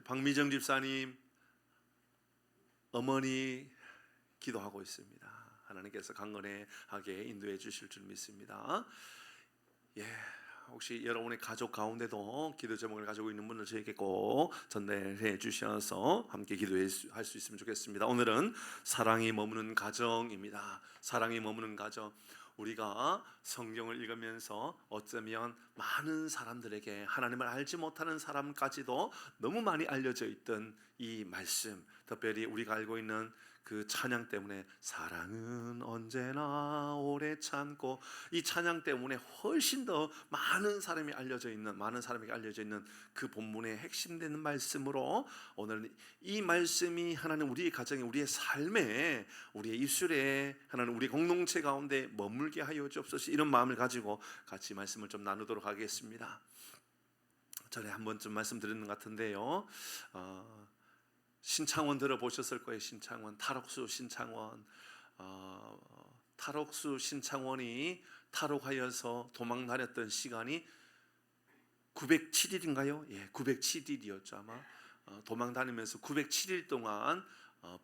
박미정 집사님 어머니 기도하고 있습니다. 하나님께서 강건하게 인도해 주실 줄 믿습니다. 혹시 여러분의 가족 가운데도 기도 제목을 가지고 있는 분들 저에게 꼭 전달해 주셔서 함께 기도할 수 있으면 좋겠습니다. 오늘은 사랑이 머무는 가정입니다. 사랑이 머무는 가정. 우리가 성경을 읽으면서 어쩌면 많은 사람들에게 하나님을 알지 못하는 사람까지도 너무 많이 알려져 있던 이 말씀, 특별히 우리가 알고 있는 그 찬양 때문에 사랑은 언제나 오래 참고, 이 찬양 때문에 훨씬 더 많은 사람에게 알려져 있는 그 본문의 핵심되는 말씀으로 오늘 이 말씀이 하나님 우리의 가정에, 우리의 삶에, 우리의 입술에, 하나님 우리 공동체 가운데 머물게 하여 주옵소서. 이런 마음을 가지고 같이 말씀을 좀 나누도록 하겠습니다. 전에 한 번쯤 말씀드렸는 것 같은데요, 신창원 들어보셨을 거예요. 신창원, 탈옥수 신창원. 탈옥수 신창원이 탈옥하여서 도망 다녔던 시간이 907일인가요? 907일이었죠 아마. 도망 다니면서 907일 동안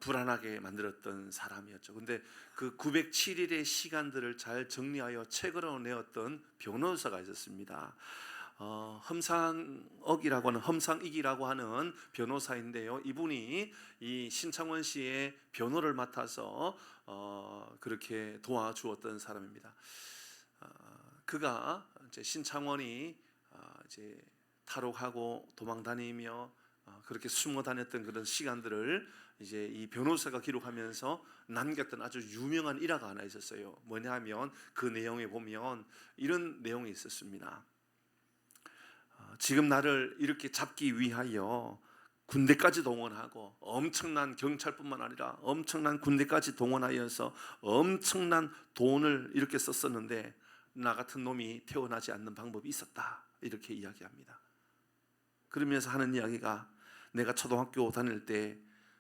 불안하게 만들었던 사람이었죠. 근데 그 907일의 시간들을 잘 정리하여 책으로 내었던 변호사가 있었습니다. 험상익이라고 하는 변호사인데요, 이분이 이 신창원 씨의 변호를 맡아서 그렇게 도와주었던 사람입니다. 그가 이제 신창원이 이제 탈옥하고 도망다니며 그렇게 숨어 다녔던 그런 시간들을 이제 이 변호사가 기록하면서 남겼던 아주 유명한 일화가 하나 있었어요. 뭐냐면 그 내용에 보면 이런 내용이 있었습니다. 지금 나를 이렇게 잡기 위하여 군대까지 동원하고, 엄청난 경찰뿐만 아니라 엄청난 군대까지 동원하여서 엄청난 돈을 이렇게 썼었는데 나 같은 놈이 태어나지 않는 방법이 있었다, 이렇게 이야기합니다. 그러면서 하는 이야기가, 내가 초등학교 다닐 때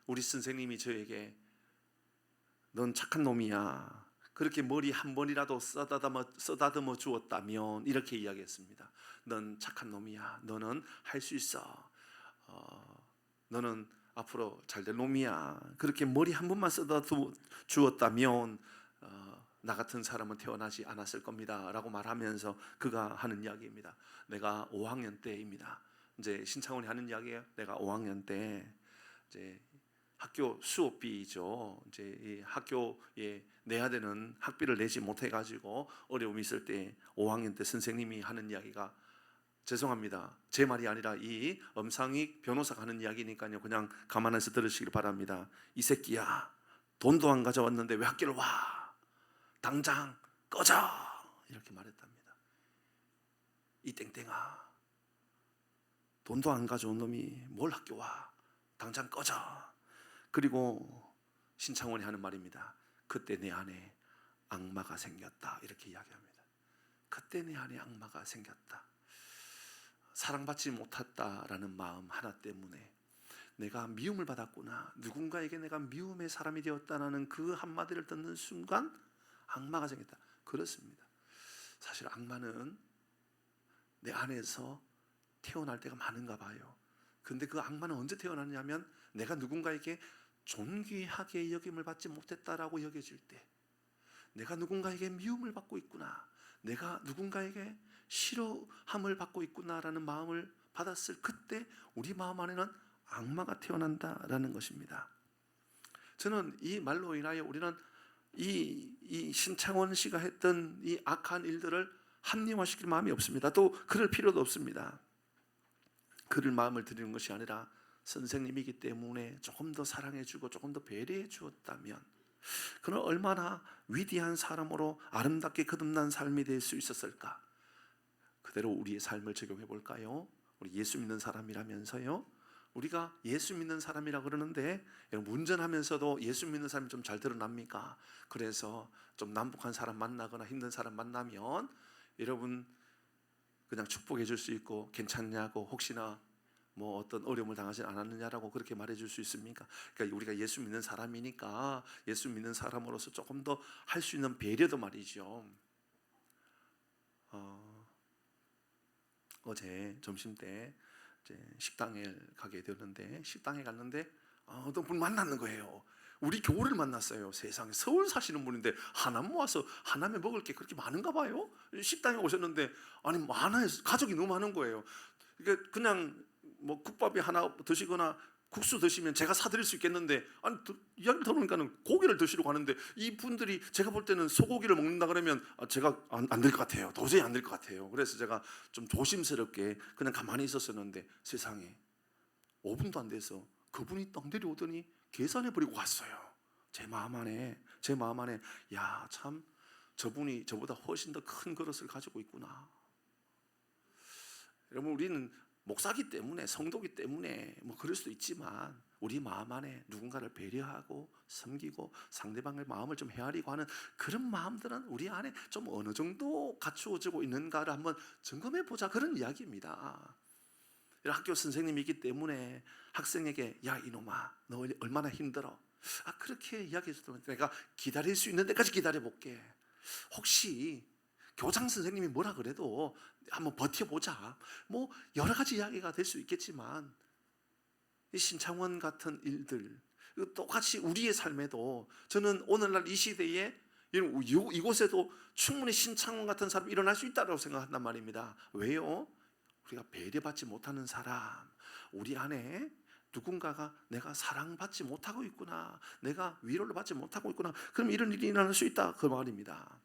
우리 선생님이 저에게 넌 착한 놈이야, 그렇게 머리 한 번이라도 쓰다듬어 주었다면, 이렇게 이야기했습니다. 넌 착한 놈이야, 너는 할 수 있어, 너는 앞으로 잘될 놈이야, 그렇게 머리 한 번만 쓰다듬어 주었다면 나 같은 사람은 태어나지 않았을 겁니다 라고 말하면서 그가 하는 이야기입니다. 내가 5학년 때입니다. 이제 신창원이 하는 이야기예요. 내가 5학년 때 이제 학교 수업비죠, 이제 이 학교에 내야 되는 학비를 내지 못해 가지고 어려움이 있을 때 5학년 때 선생님이 하는 이야기가, 죄송합니다, 제 말이 아니라 이 엄상익 변호사가 하는 이야기니까요, 그냥 가만해서 들으시길 바랍니다. 이 새끼야, 돈도 안 가져왔는데 왜 학교를 와? 당장 꺼져! 이렇게 말했답니다. 이 땡땡아, 돈도 안 가져온 놈이 뭘 학교 와? 당장 꺼져! 그리고 신창원이 하는 말입니다. 그때 내 안에 악마가 생겼다, 이렇게 이야기합니다. 그때 내 안에 악마가 생겼다. 사랑받지 못했다라는 마음 하나 때문에 내가 미움을 받았구나, 누군가에게 내가 미움의 사람이 되었다는 그 한마디를 듣는 순간 악마가 생겼다. 그렇습니다. 사실 악마는 내 안에서 태어날 때가 많은가 봐요. 근데 그 악마는 언제 태어났냐면, 내가 누군가에게 존귀하게 여김을 받지 못했다라고 여겨질 때, 내가 누군가에게 미움을 받고 있구나, 내가 누군가에게 싫어함을 받고 있구나라는 마음을 받았을 그때 우리 마음 안에는 악마가 태어난다라는 것입니다. 저는 이 말로 인하여 우리는 이 신창원 씨가 했던 이 악한 일들을 합리화시킬 마음이 없습니다. 또 그럴 필요도 없습니다. 그를 마음을 드리는 것이 아니라 선생님이기 때문에 조금 더 사랑해주고 조금 더 배려해 주었다면 그는 얼마나 위대한 사람으로 아름답게 거듭난 삶이 될 수 있었을까. 그대로 우리의 삶을 적용해 볼까요? 우리 예수 믿는 사람이라면서요, 우리가 예수 믿는 사람이라 그러는데 여러분, 운전하면서도 예수 믿는 사람이 좀 잘 드러납니까? 그래서 좀 난폭한 사람 만나거나 힘든 사람 만나면 여러분 그냥 축복해 줄 수 있고, 괜찮냐고, 혹시나 뭐 어떤 어려움을 당하지 않았느냐라고 그렇게 말해줄 수 있습니까? 그러니까 우리가 예수 믿는 사람이니까 예수 믿는 사람으로서 조금 더 할 수 있는 배려도 말이죠. 어제 점심 때 이제 식당에 가게 되었는데, 식당에 갔는데 어떤 분 만났는 거예요. 우리 교우를 만났어요. 세상에, 서울 사시는 분인데 하남 와서 하남에 먹을 게 그렇게 많은가 봐요. 식당에 오셨는데 아니 많아요. 가족이 너무 많은 거예요. 그러니까 그냥 뭐 국밥이 하나 드시거나 국수 드시면 제가 사드릴 수 있겠는데, 아니 이야기를 들어보니까는 고기를 드시러 가는데, 이 분들이 제가 볼 때는 소고기를 먹는다 그러면 제가 안 될 것 같아요. 도저히 안 될 것 같아요. 그래서 제가 좀 조심스럽게 그냥 가만히 있었었는데, 세상에 5분도 안 돼서 그분이 떡 내려오더니 계산해 버리고 갔어요. 제 마음 안에 야, 참 저분이 저보다 훨씬 더 큰 그릇을 가지고 있구나. 여러분, 우리는 목사기 때문에, 성도기 때문에 뭐 그럴 수도 있지만, 우리 마음 안에 누군가를 배려하고 섬기고 상대방의 마음을 좀 헤아리고 하는 그런 마음들은 우리 안에 좀 어느 정도 갖추어지고 있는가를 한번 점검해 보자, 그런 이야기입니다. 학교 선생님이기 때문에 학생에게 야 이놈아 너 얼마나 힘들어, 그렇게 이야기해서 내가 기다릴 수 있는 데까지 기다려볼게. 혹시 교장 선생님이 뭐라 그래도 한번 버텨보자, 뭐 여러 가지 이야기가 될 수 있겠지만, 이 신창원 같은 일들 똑같이 우리의 삶에도, 저는 오늘날 이 시대에 이곳에도 충분히 신창원 같은 사람이 일어날 수 있다고 생각한단 말입니다. 왜요? 우리가 배려받지 못하는 사람, 우리 안에 누군가가 내가 사랑받지 못하고 있구나, 내가 위로를 받지 못하고 있구나, 그럼 이런 일이 일어날 수 있다, 그 말입니다.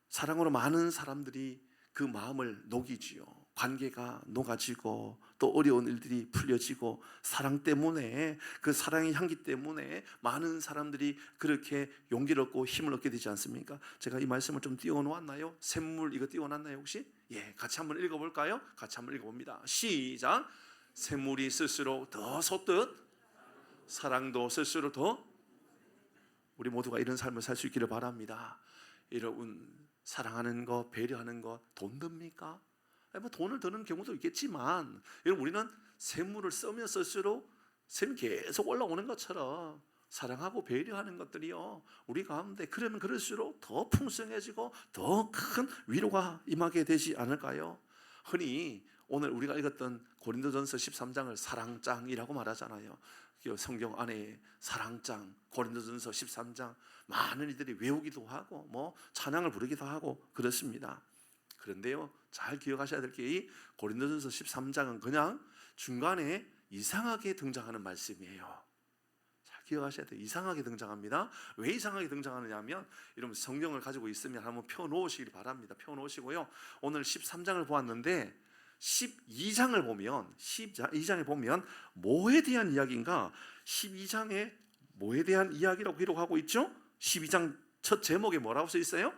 사랑으로 많은 사람들이 그 마음을 녹이지요. 관계가 녹아지고 또 어려운 일들이 풀려지고, 사랑 때문에, 그 사랑의 향기 때문에 많은 사람들이 그렇게 용기를 얻고 힘을 얻게 되지 않습니까? 제가 이 말씀을 좀 띄워놓았나요? 샘물 이거 띄워놨나요 혹시? 예, 같이 한번 읽어볼까요? 같이 한번 읽어봅니다. 시작. 샘물이 쓸수록 더 솟듯 사랑도 쓸수록 더, 우리 모두가 이런 삶을 살 수 있기를 바랍니다. 여러분, 사랑하는 것, 배려하는 것 돈 듭니까? 뭐 돈을 드는 경우도 있겠지만, 여러분, 우리는 샘물을 쓰면 쓸수록 샘이 계속 올라오는 것처럼 사랑하고 배려하는 것들이요, 우리 가운데 그러면 그럴수록 더 풍성해지고 더 큰 위로가 임하게 되지 않을까요? 흔히 오늘 우리가 읽었던 고린도전서 13장을 사랑장이라고 말하잖아요. 성경 안에 사랑장, 고린도전서 13장 많은 이들이 외우기도 하고 뭐 찬양을 부르기도 하고 그렇습니다. 그런데요, 잘 기억하셔야 될 게, 이 고린도전서 13장은 그냥 중간에 이상하게 등장하는 말씀이에요. 잘 기억하셔야 돼요. 이상하게 등장합니다. 왜 이상하게 등장하느냐 하면, 여러분 성경을 가지고 있으면 한번 펴놓으시길 바랍니다. 펴놓으시고요, 오늘 13장을 보았는데 12장을 보면, 12장에 보면 뭐에 대한 이야기인가? 12장에 뭐에 대한 이야기라고 기록하고 있죠? 12장 첫 제목에 뭐라고 써 있어요?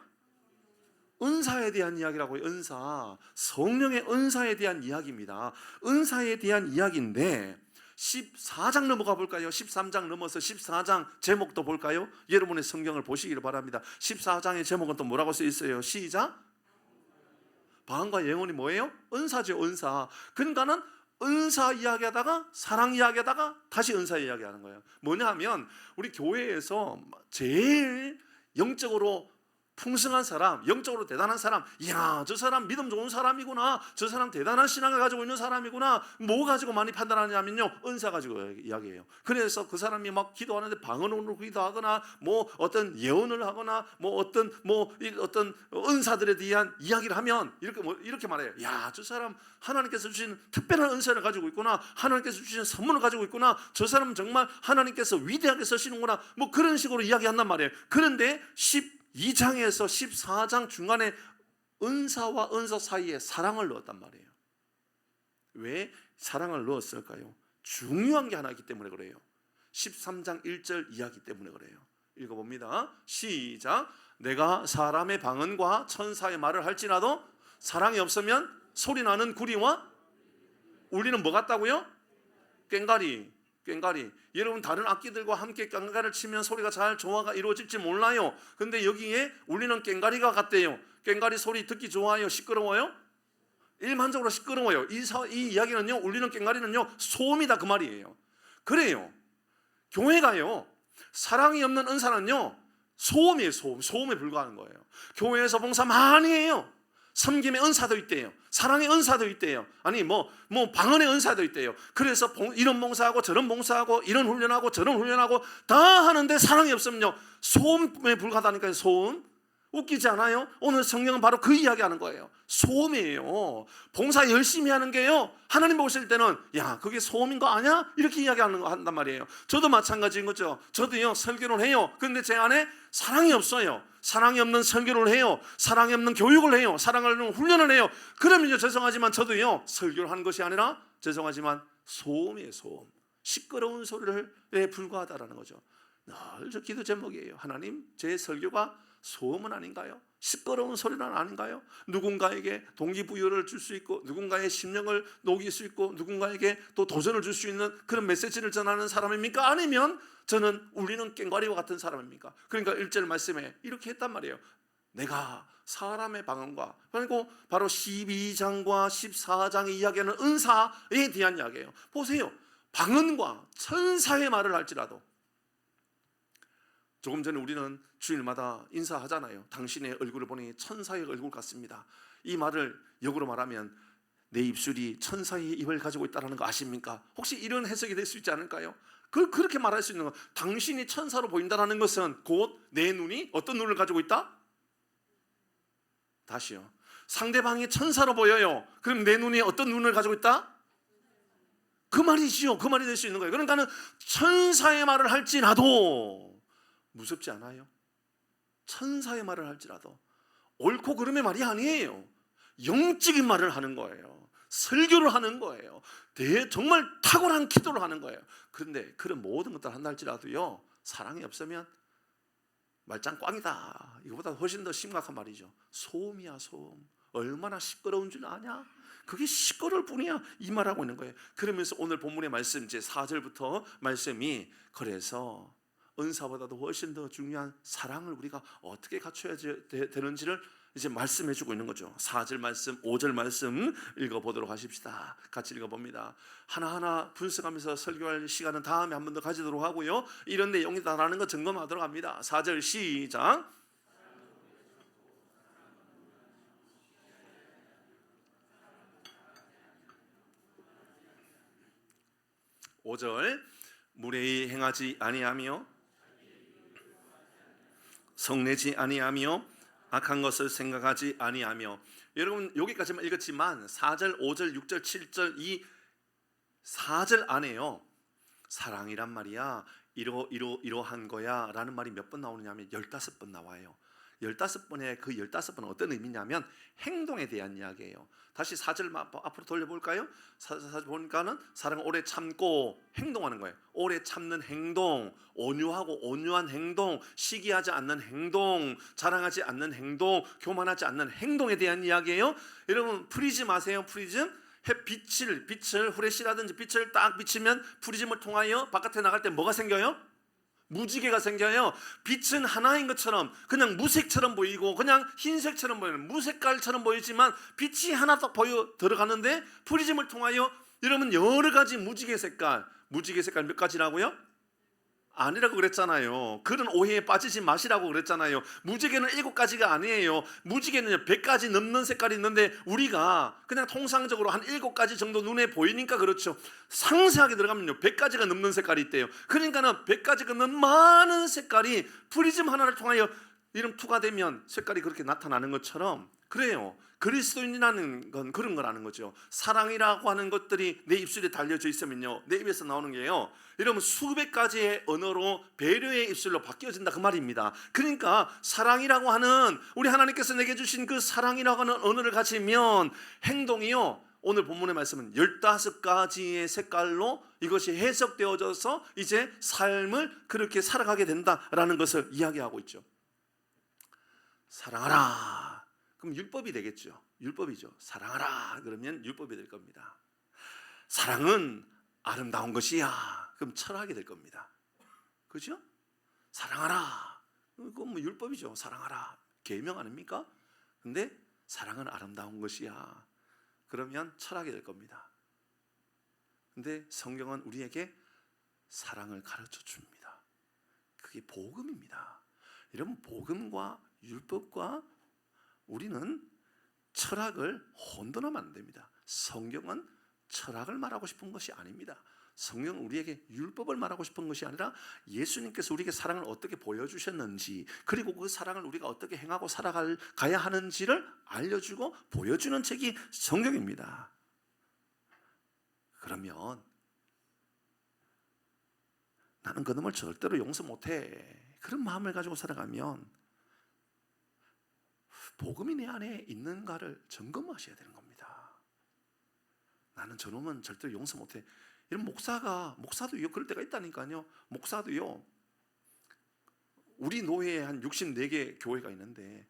은사에 대한 이야기라고요. 은사, 성령의 은사에 대한 이야기입니다. 은사에 대한 이야기인데 14장 넘어가 볼까요? 13장 넘어서 14장 제목도 볼까요? 여러분의 성경을 보시기를 바랍니다. 14장의 제목은 또 뭐라고 써 있어요? 시작. 방언과 예언이 뭐예요? 은사죠, 은사. 그러니까는 은사 이야기하다가 사랑 이야기하다가 다시 은사 이야기하는 거예요. 뭐냐 하면, 우리 교회에서 제일 영적으로 풍성한 사람, 영적으로 대단한 사람, 이야 저 사람 믿음 좋은 사람이구나, 저 사람 대단한 신앙을 가지고 있는 사람이구나, 뭐 가지고 많이 판단하냐면요, 은사 가지고 이야기해요. 그래서 그 사람이 막 기도하는데 방언으로 기도하거나 뭐 어떤 예언을 하거나 뭐 어떤 은사들에 대한 이야기를 하면 이렇게 말해요. 야 저 사람 하나님께서 주신 특별한 은사를 가지고 있구나, 하나님께서 주신 선물을 가지고 있구나, 저 사람은 정말 하나님께서 위대하게 쓰시는구나, 뭐 그런 식으로 이야기한단 말이에요. 그런데 12장에서 14장 중간에 은사와 은사 사이에 사랑을 넣었단 말이에요. 왜 사랑을 넣었을까요? 중요한 게 하나 있기 때문에 그래요. 13장 1절 이야기 때문에 그래요. 읽어봅니다. 시작. 내가 사람의 방언과 천사의 말을 할지라도 사랑이 없으면 소리나는 구리와 울리는 뭐 같다고요? 꽹과리. 여러분 다른 악기들과 함께 꽹과리를 치면 소리가 잘 조화가 이루어질지 몰라요. 근데 여기에 울리는 꽹과리가 같대요. 꽹과리 소리 듣기 좋아요? 시끄러워요? 일반적으로 시끄러워요. 이 이야기는요, 울리는 꽹과리는요 소음이다 그 말이에요. 그래요, 교회가요 사랑이 없는 은사는요 소음이에요. 소음에 불과한 거예요. 교회에서 봉사 많이 해요. 섬김의 은사도 있대요. 사랑의 은사도 있대요. 아니 뭐 방언의 은사도 있대요. 그래서 이런 봉사하고 저런 봉사하고 이런 훈련하고 저런 훈련하고 다 하는데 사랑이 없으면요 소음에 불과하다니까요. 소음. 웃기지 않아요? 오늘 성경은 바로 그 이야기하는 거예요. 소음이에요. 봉사 열심히 하는 게요 하나님 보실 때는 야 그게 소음인 거 아냐? 이렇게 한단 말이에요. 저도 마찬가지인 거죠. 저도요 설교를 해요. 그런데 제 안에 사랑이 없어요. 사랑이 없는 설교를 해요. 사랑이 없는 교육을 해요. 사랑을 하는 훈련을 해요. 그러면요 죄송하지만 저도요 설교를 하는 것이 아니라 죄송하지만 소음이에요. 소음. 시끄러운 소리에 불과하다라는 거죠. 늘 저 기도 제목이에요. 하나님 제 설교가 소음은 아닌가요? 시끄러운 소리는 아닌가요? 누군가에게 동기부여를 줄 수 있고 누군가의 심령을 녹일 수 있고 누군가에게 또 도전을 줄 수 있는 그런 메시지를 전하는 사람입니까? 아니면 저는 울리는 꽹과리와 같은 사람입니까? 그러니까 1절 말씀에 이렇게 했단 말이에요. 내가 사람의 방언과 그리고 바로 12장과 14장의 이야기하는 은사에 대한 이야기예요. 보세요. 방언과 천사의 말을 할지라도 조금 전에 우리는 주일마다 인사하잖아요. 당신의 얼굴을 보니 천사의 얼굴 같습니다. 이 말을 역으로 말하면 내 입술이 천사의 입을 가지고 있다는 거 아십니까? 혹시 이런 해석이 될 수 있지 않을까요? 그렇게 말할 수 있는 거. 당신이 천사로 보인다는 것은 곧 내 눈이 어떤 눈을 가지고 있다? 다시요. 상대방이 천사로 보여요. 그럼 내 눈이 어떤 눈을 가지고 있다? 그 말이지요. 그 말이 될 수 있는 거예요. 그러니까는 천사의 말을 할지라도 무섭지 않아요? 천사의 말을 할지라도 옳고 그름의 말이 아니에요. 영적인 말을 하는 거예요. 설교를 하는 거예요. 정말 탁월한 기도를 하는 거예요. 그런데 그런 모든 것들을 한다 할지라도요 사랑이 없으면 말짱 꽝이다. 이거보다 훨씬 더 심각한 말이죠. 소음이야 소음. 얼마나 시끄러운 줄 아냐? 그게 시끄러울 뿐이야. 이 말하고 있는 거예요. 그러면서 오늘 본문의 말씀 이제 4절부터 말씀이 그래서 은사보다도 훨씬 더 중요한 사랑을 우리가 어떻게 갖춰야 되는지를 이제 말씀해 주고 있는 거죠. 4절 말씀, 5절 말씀 읽어보도록 하십시다. 같이 읽어봅니다. 하나하나 분석하면서 설교할 시간은 다음에 한 번 더 가지도록 하고요. 이런 내용이다라는 거 점검하도록 합니다. 4절 시작. 5절 무례히 행하지 아니하며 성내지 아니하며 악한 것을 생각하지 아니하며. 여러분 여기까지만 읽었지만 4절, 5절, 6절, 7절 이 4절 안에요 사랑이란 말이야 이러한 거야 라는 말이 몇 번 나오느냐 하면 15번 나와요. 15번에 그 15번은 어떤 의미냐면 행동에 대한 이야기예요. 다시 4절 앞으로 돌려볼까요? 4절 보니까는 사랑은 오래 참고 행동하는 거예요. 오래 참는 행동, 온유하고 온유한 행동, 시기하지 않는 행동, 자랑하지 않는 행동, 교만하지 않는 행동에 대한 이야기예요. 여러분 프리즘 아세요? 프리즘? 빛을 후레쉬라든지 빛을 딱 비치면 프리즘을 통하여 바깥에 나갈 때 뭐가 생겨요? 무지개가 생겨요. 빛은 하나인 것처럼 그냥 무색처럼 보이고 그냥 흰색처럼 보이는 무색깔처럼 보이지만 빛이 하나 딱 보여 들어가는데 프리즘을 통하여 여러분 여러 가지 무지개 색깔 몇 가지라고요? 아니라고 그랬잖아요. 그런 오해에 빠지지 마시라고 그랬잖아요. 무지개는 7가지가 아니에요. 무지개는 100가지 넘는 색깔이 있는데 우리가 그냥 통상적으로 한 7가지 정도 눈에 보이니까 그렇죠. 상세하게 들어가면요 100가지가 넘는 색깔이 있대요. 그러니까는 100가지가 넘는 많은 색깔이 프리즘 하나를 통하여 이름 투과되면 색깔이 그렇게 나타나는 것처럼 그래요. 그리스도인이라는 건 그런 거라는 거죠. 사랑이라고 하는 것들이 내 입술에 달려져 있으면요 내 입에서 나오는 게요 여러분 수백 가지의 언어로 배려의 입술로 바뀌어진다 그 말입니다. 그러니까 사랑이라고 하는 우리 하나님께서 내게 주신 그 사랑이라고 하는 언어를 가지면 행동이요 오늘 본문의 말씀은 15가지의 색깔로 이것이 해석되어져서 이제 삶을 그렇게 살아가게 된다라는 것을 이야기하고 있죠. 사랑하라 그럼 율법이 되겠죠. 율법이죠. 사랑하라 그러면 율법이 될 겁니다. 사랑은 아름다운 것이야 그럼 철학이 될 겁니다. 그죠? 사랑하라 그건 뭐 율법이죠. 사랑하라 계명 아닙니까? 근데 사랑은 아름다운 것이야 그러면 철학이 될 겁니다. 근데 성경은 우리에게 사랑을 가르쳐 줍니다. 그게 복음입니다. 여러분 복음과 율법과 우리는 철학을 혼돈하면 안 됩니다. 성경은 철학을 말하고 싶은 것이 아닙니다. 성경은 우리에게 율법을 말하고 싶은 것이 아니라 예수님께서 우리에게 사랑을 어떻게 보여주셨는지, 그리고 그 사랑을 우리가 어떻게 행하고 살아가야 하는지를 알려주고 보여주는 책이 성경입니다. 그러면 나는 그놈을 절대로 용서 못해, 그런 마음을 가지고 살아가면 복음이 내 안에 있는가를 점검하셔야 되는 겁니다. 나는 저놈은 절대로 용서 못해. 이런 목사도요 그럴 때가 있다니까요. 목사도요, 우리 노회에 한 64개 교회가 있는데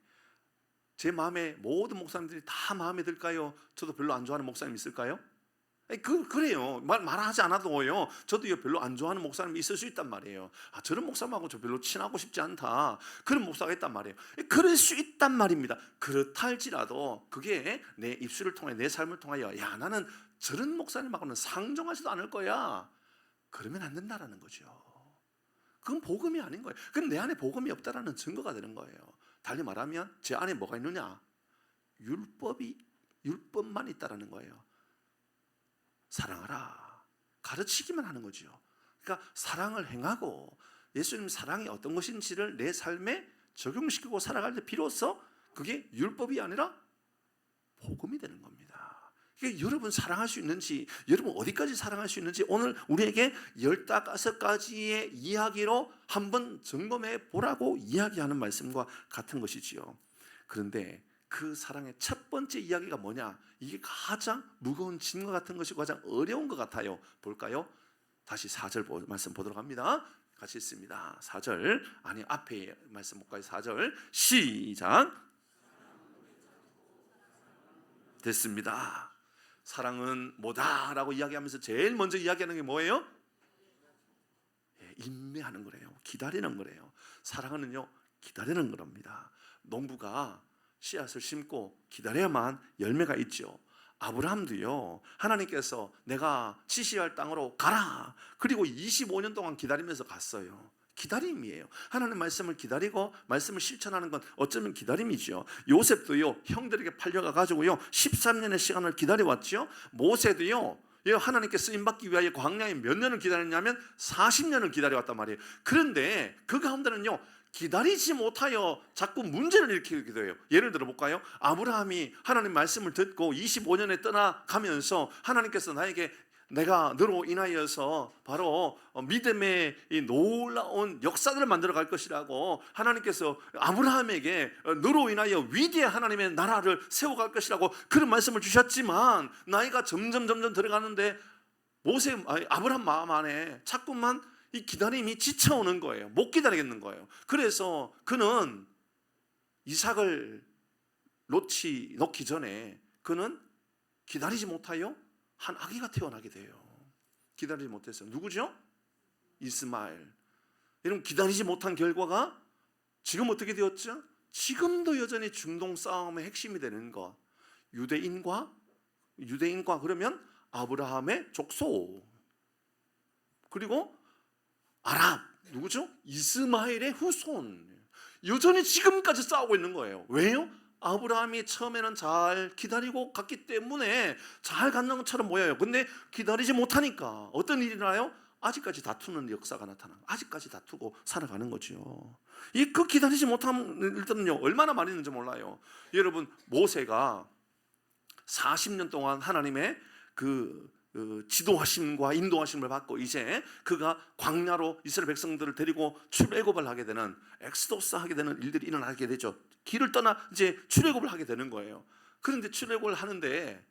제 마음에 모든 목사님들이 다 마음에 들까요? 저도 별로 안 좋아하는 목사님 있을까요? 그래요. 말하지 않아도요, 저도요 별로 안 좋아하는 목사님이 있을 수 있단 말이에요. 저런 목사님하고 저 별로 친하고 싶지 않다, 그런 목사가 있단 말이에요. 그럴 수 있단 말입니다. 그렇다 할지라도 그게 내 입술을 통해, 내 삶을 통하여, 야, 나는 저런 목사님하고는 상종하지도 않을 거야, 그러면 안 된다라는 거죠. 그건 복음이 아닌 거예요. 그건 내 안에 복음이 없다라는 증거가 되는 거예요. 달리 말하면 제 안에 뭐가 있느냐? 율법만 있다라는 거예요. 사랑하라, 가르치기만 하는 거죠. 그러니까 사랑을 행하고 예수님 사랑이 어떤 것인지를 내 삶에 적용시키고 살아갈 때 비로소 그게 율법이 아니라 복음이 되는 겁니다. 그러니까 여러분 사랑할 수 있는지, 여러분 어디까지 사랑할 수 있는지 오늘 우리에게 15가지의 이야기로 한번 점검해 보라고 이야기하는 말씀과 같은 것이지요. 그런데 그 사랑의 첫 번째 이야기가 뭐냐? 이게 가장 무거운 짐과 같은 것이고 가장 어려운 것 같아요. 볼까요? 다시 4절 말씀 보도록 합니다. 같이 읽습니다. 4절, 아니 앞에 말씀 볼까요? 4절 시작. 됐습니다. 사랑은 뭐다라고 이야기하면서 제일 먼저 이야기하는 게 뭐예요? 인내하는 거래요. 기다리는 거래요. 사랑은요 기다리는 겁니다. 농부가 씨앗을 심고 기다려야만 열매가 있죠. 아브라함도요, 하나님께서 내가 지시할 땅으로 가라, 그리고 25년 동안 기다리면서 갔어요. 기다림이에요. 하나님 말씀을 기다리고 말씀을 실천하는 건 어쩌면 기다림이죠. 요셉도요 형들에게 팔려가 가지고요 13년의 시간을 기다려왔죠. 모세도요 하나님께 쓰임받기 위하여 광야에 몇 년을 기다렸냐면 40년을 기다려왔단 말이에요. 그런데 그 가운데는요 기다리지 못하여 자꾸 문제를 일으키기도 해요. 예를 들어 볼까요? 아브라함이 하나님 말씀을 듣고 25년에 떠나가면서 하나님께서 나에게 내가 너로 인하여서 바로 믿음의 이 놀라운 역사들을 만들어 갈 것이라고 하나님께서 아브라함에게 너로 인하여 위대한 하나님의 나라를 세워갈 것이라고 그런 말씀을 주셨지만 나이가 점점 들어가는데 아브라함 마음 안에 자꾸만 이 기다림이 지쳐오는 거예요. 못 기다리겠는 거예요. 그래서 그는 이삭을 놓기 전에 그는 기다리지 못하여 한 아기가 태어나게 돼요. 기다리지 못했어요. 누구죠? 이스마엘. 여러분 기다리지 못한 결과가 지금 어떻게 되었죠? 지금도 여전히 중동 싸움의 핵심이 되는 것. 유대인과 그러면 아브라함의 족속, 그리고 아랍, 누구죠? 이스마엘의 후손. 여전히 지금까지 싸우고 있는 거예요. 왜요? 아브라함이 처음에는 잘 기다리고 갔기 때문에 잘 갔는 것처럼 보여요. 근데 기다리지 못하니까 어떤 일이 나요? 아직까지 다투는 역사가 나타나요. 아직까지 다투고 살아가는 거죠. 그 기다리지 못한 일들은요 얼마나 많이 있는지 몰라요. 여러분 모세가 40년 동안 하나님의 그 지도하심과 인도하심을 받고 이제 그가 광야로 이스라엘 백성들을 데리고 출애굽을 하게 되는, 엑스도스 하게 되는 일들이 일어나게 되죠. 길을 떠나 이제 출애굽을 하게 되는 거예요. 그런데 출애굽을 하는데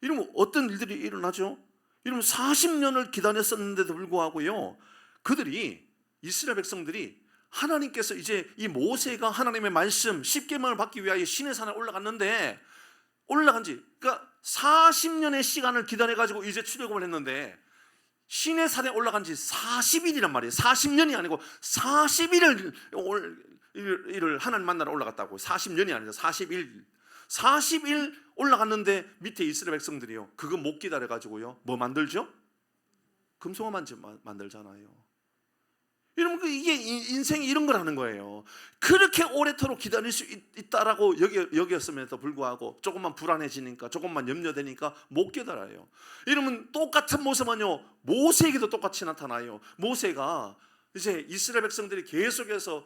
이러면 어떤 일들이 일어나죠? 이러면 40년을 기다렸었는데도 불구하고요 이스라엘 백성들이 하나님께서 이제 이 모세가 하나님의 말씀 10계명을 받기 위하여 시내 산에 올라갔는데 올라간 지 그러니까 40년의 시간을 기다려가지고 이제 출애굽을 했는데 시내 산에 올라간 지 40일이란 말이에요. 40년이 아니고 40일을 하나님 만나러 올라갔다고. 40년이 아니라 40일 올라갔는데 밑에 이스라엘 백성들이요 그거 못 기다려가지고요 뭐 만들죠? 금송아만 만들잖아요. 여러분 이게 인생이 이런 거라는 거예요. 그렇게 오래도록 기다릴 수 있다라고 여겼음에도 불구하고 조금만 불안해지니까, 조금만 염려되니까 못 깨달아요. 여러분 똑같은 모습은요 모세에게도 똑같이 나타나요. 모세가 이제 이스라엘 백성들이 계속해서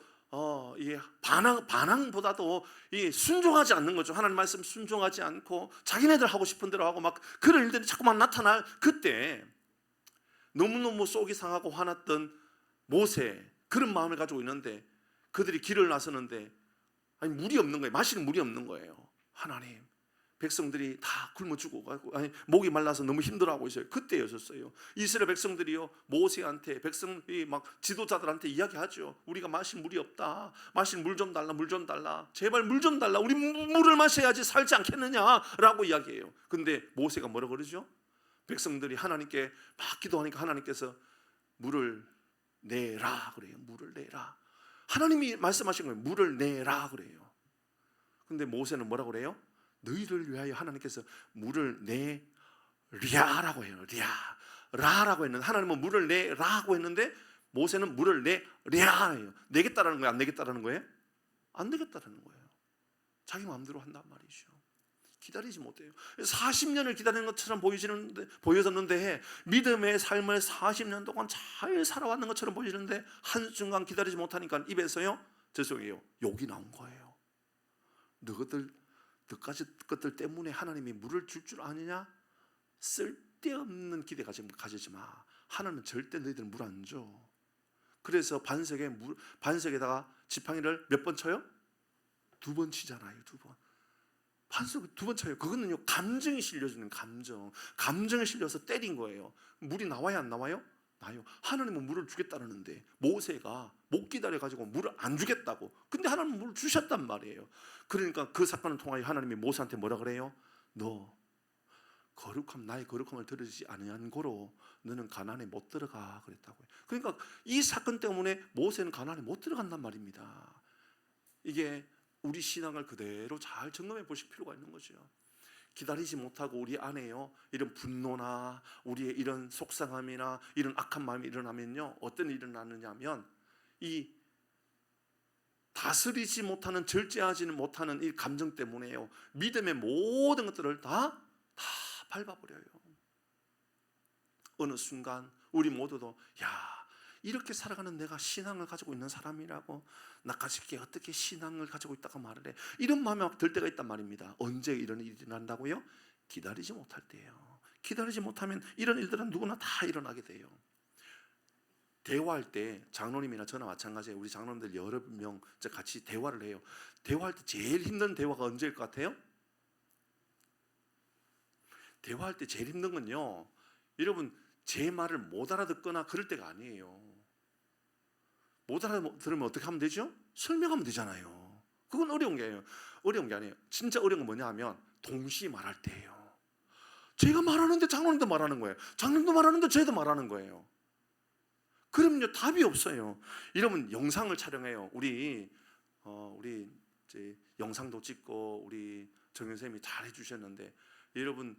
이게 반항보다도 이 순종하지 않는 거죠. 하나님 말씀 순종하지 않고 자기네들 하고 싶은 대로 하고 막 그런 일들이 자꾸만 나타날 그때 너무너무 속이 상하고 화났던 모세, 그런 마음을 가지고 있는데 그들이 길을 나서는데 아니 물이 없는 거예요. 마시는 물이 없는 거예요. 하나님, 백성들이 다 굶어 죽어가고 목이 말라서 너무 힘들어하고 있어요. 그때였었어요. 이스라엘 백성들이요 모세한테, 백성이 막 지도자들한테 이야기하죠. 우리가 마실 물이 없다. 마실 물 좀 달라, 물 좀 달라. 제발 물 좀 달라. 우리 물을 마셔야지 살지 않겠느냐라고 이야기해요. 근데 모세가 뭐라 그러죠? 백성들이 하나님께 막 기도하니까 하나님께서 물을 내라 그래요. 물을 내라. 하나님이 말씀하신 거예요. 물을 내라 그래요. 근데 모세는 뭐라고 그래요? 너희를 위하여 하나님께서 물을 내랴라고 해요. 라라고 했는데, 하나님은 물을 내라고 했는데 모세는 물을 내랴 해요. 내겠다라는 거예요? 안 내겠다라는 거예요? 안 내겠다라는 거예요. 자기 마음대로 한단 말이죠. 기다리지 못해요. 40년을 기다리는 것처럼 보여졌는데 믿음의 삶을 40년 동안 잘 살아왔는 것처럼 보이는데 한순간 기다리지 못하니까 입에서요 죄송해요 욕이 나온 거예요. 너희들 것들 때문에 하나님이 물을 줄 아느냐? 쓸데없는 기대 가지지 마. 하나님은 절대 너희들 물 안 줘. 그래서 반석에다가 지팡이를 몇 번 쳐요? 2번 치잖아요. 2번. 반석 2번 쳐요. 그거는요 감정이 실려주는 감정이 실려서 때린 거예요. 물이 나와야 안 나와요? 나요. 하나님은 물을 주겠다는데 모세가 못 기다려가지고 물을 안 주겠다고. 근데 하나님은 물을 주셨단 말이에요. 그러니까 그 사건을 통하여 하나님이 모세한테 뭐라 그래요? 너 나의 거룩함을 들으지 아니한 고로 너는 가나안에 못 들어가 그랬다고요. 그러니까 이 사건 때문에 모세는 가나안에 못 들어간단 말입니다. 이게 우리 신앙을 그대로 잘 점검해 보실 필요가 있는 거죠. 기다리지 못하고 우리 안에요 이런 분노나 우리의 이런 속상함이나 이런 악한 마음이 일어나면요 어떤 일이 일어나느냐면 이 다스리지 못하는, 절제하지는 못하는 이 감정 때문에요 믿음의 모든 것들을 다 밟아버려요. 어느 순간 우리 모두도 이렇게 살아가는 내가 신앙을 가지고 있는 사람이라고, 나까짓게 어떻게 신앙을 가지고 있다고 말을 해, 이런 마음이 막 들 때가 있단 말입니다. 언제 이런 일이 일어난다고요? 기다리지 못할 때예요. 기다리지 못하면 이런 일들은 누구나 다 일어나게 돼요. 대화할 때 장로님이나 저나 마찬가지예요. 우리 장로님들 여러 명 같이 대화를 해요. 대화할 때 제일 힘든 대화가 언제일 것 같아요? 대화할 때 제일 힘든 건요 여러분 제 말을 못 알아듣거나 그럴 때가 아니에요. 못 알아들으면 어떻게 하면 되죠? 설명하면 되잖아요. 그건 어려운 게 아니에요. 진짜 어려운 건 뭐냐 하면 동시에 말할 때예요. 제가 말하는데 장로님도 말하는 거예요. 장로님도 말하는데 저희도 말하는 거예요. 그럼요 답이 없어요. 여러분 영상을 촬영해요. 우리 이제 영상도 찍고 우리 정현 선생님이 잘 해주셨는데, 여러분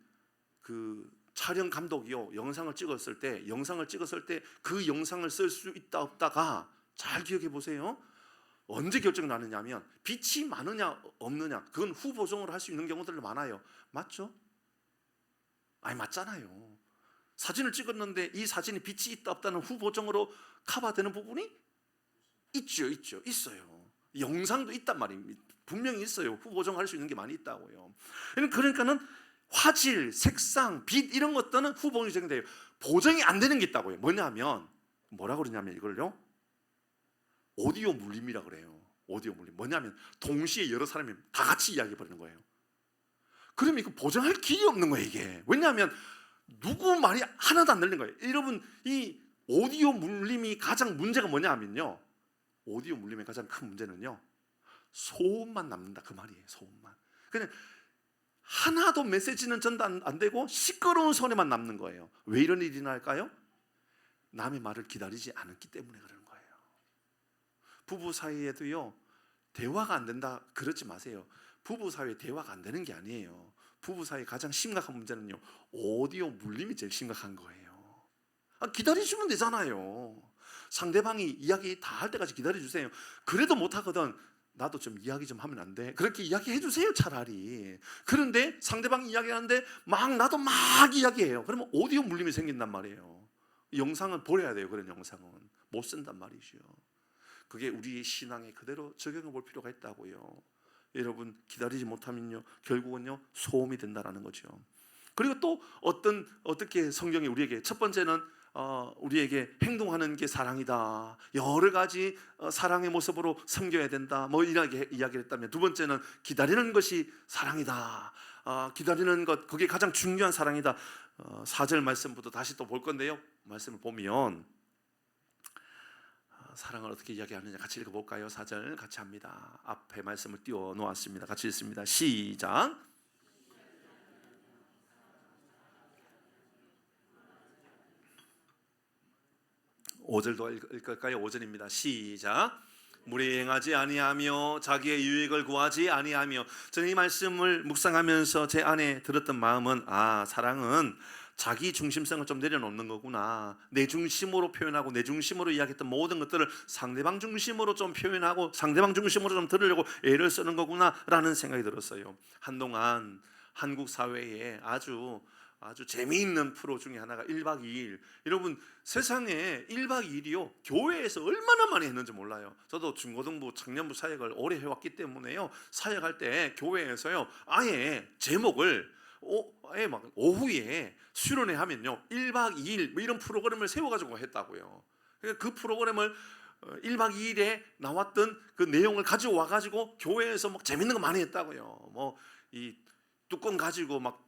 그 촬영 감독이요 영상을 찍었을 때 그 영상을 쓸 수 있다 없다가 잘 기억해 보세요. 언제 결정 나느냐면 빛이 많으냐 없느냐, 그건 후보정으로 할 수 있는 경우들 많아요. 맞죠? 아니 맞잖아요. 사진을 찍었는데 이 사진이 빛이 있다 없다는 후보정으로 커버되는 부분이 있어요. 영상도 있단 말입니다. 분명히 있어요. 후보정 할 수 있는 게 많이 있다고요. 그러니까는 화질, 색상, 빛 이런 것들은 후보정이 돼요. 보정이 안 되는 게 있다고요. 뭐냐면 뭐라 그러냐면 이걸요 오디오 물림이라 그래요. 오디오 물림. 뭐냐면 동시에 여러 사람이 다 같이 이야기해 버리는 거예요. 그러면 이거 보정할 길이 없는 거예요. 이게 왜냐하면 누구 말이 하나도 안 들리는 거예요. 여러분 이 오디오 물림이 가장 문제가 뭐냐 하면요, 오디오 물림의 가장 큰 문제는요 소음만 남는다 그 말이에요. 소음만. 그냥 하나도 메시지는 전달 안 되고 시끄러운 소리만 남는 거예요. 왜 이런 일이 날까요? 남의 말을 기다리지 않았기 때문에 그러는 거예요. 부부 사이에도요 대화가 안 된다 그러지 마세요. 부부 사이에 대화가 안 되는 게 아니에요. 부부 사이에 가장 심각한 문제는요 오디오 물림이 제일 심각한 거예요. 기다리시면 되잖아요. 상대방이 이야기 다 할 때까지 기다려주세요. 그래도 못하거든, 나도 좀 이야기 좀 하면 안 돼? 그렇게 이야기해 주세요, 차라리. 그런데 상대방이 이야기하는데 나도 막 이야기해요. 그러면 오디오 물림이 생긴단 말이에요. 영상은 버려야 돼요. 그런 영상은 못 쓴단 말이죠. 그게 우리의 신앙에 그대로 적용해 볼 필요가 있다고요. 여러분, 기다리지 못하면요, 결국은요 소음이 된다라는 거죠. 그리고 또 어떻게 성경이 우리에게, 첫 번째는 우리에게 행동하는 게 사랑이다, 여러 가지 사랑의 모습으로 섬겨야 된다, 뭐 이렇게 이야기를 했다면, 두 번째는 기다리는 것이 사랑이다, 기다리는 것, 그게 가장 중요한 사랑이다. 4절 말씀부터 다시 또 볼 건데요, 말씀을 보면 사랑을 어떻게 이야기하느냐 같이 읽어볼까요? 4절 같이 합니다. 앞에 말씀을 띄워 놓았습니다. 같이 읽습니다. 시작. 5절도 읽을까요? 5절입니다. 시작. 무리에 행하지 아니하며 자기의 유익을 구하지 아니하며. 저는 이 말씀을 묵상하면서 제 안에 들었던 마음은, 사랑은 자기 중심성을 좀 내려놓는 거구나. 내 중심으로 표현하고 내 중심으로 이야기했던 모든 것들을 상대방 중심으로 좀 표현하고 상대방 중심으로 좀 들으려고 애를 쓰는 거구나 라는 생각이 들었어요. 한동안 한국 사회에 아주 재미있는 프로 중에 하나가 1박 2일. 여러분, 세상에 1박 2일이요 교회에서 얼마나 많이 했는지 몰라요. 저도 중고등부 청년부 사역을 오래 해왔기 때문에요, 사역할 때 교회에서요 아예 제목을 막 오후에 수련회 하면요 1박 2일 뭐 이런 프로그램을 세워가지고 했다고요. 그러니까 그 프로그램을 1박 2일에 나왔던 그 내용을 가지고 와가지고 교회에서 막 재밌는 거 많이 했다고요. 뭐 이 뚜껑 가지고 막